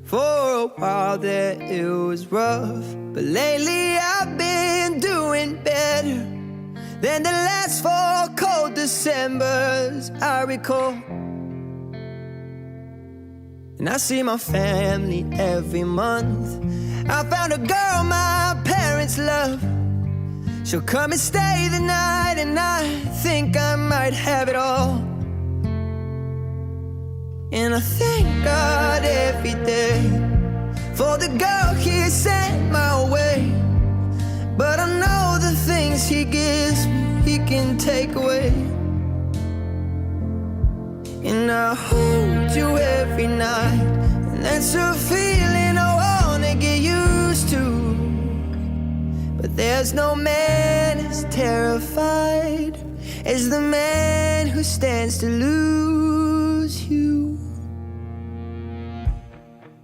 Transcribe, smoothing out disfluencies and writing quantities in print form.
For a while there it was rough, but lately I've been doing better than the last 4 cold Decembers I recall. And I see my family every month. I found a girl my parents love. She'll come and stay the night, and I think I might have it all. And I thank God every day for the girl He sent my way. But I know the things He gives me, He can take away. And I hold you every night, and that's a feeling I wanna get used to. But there's no man as terrified as the man who stands to lose.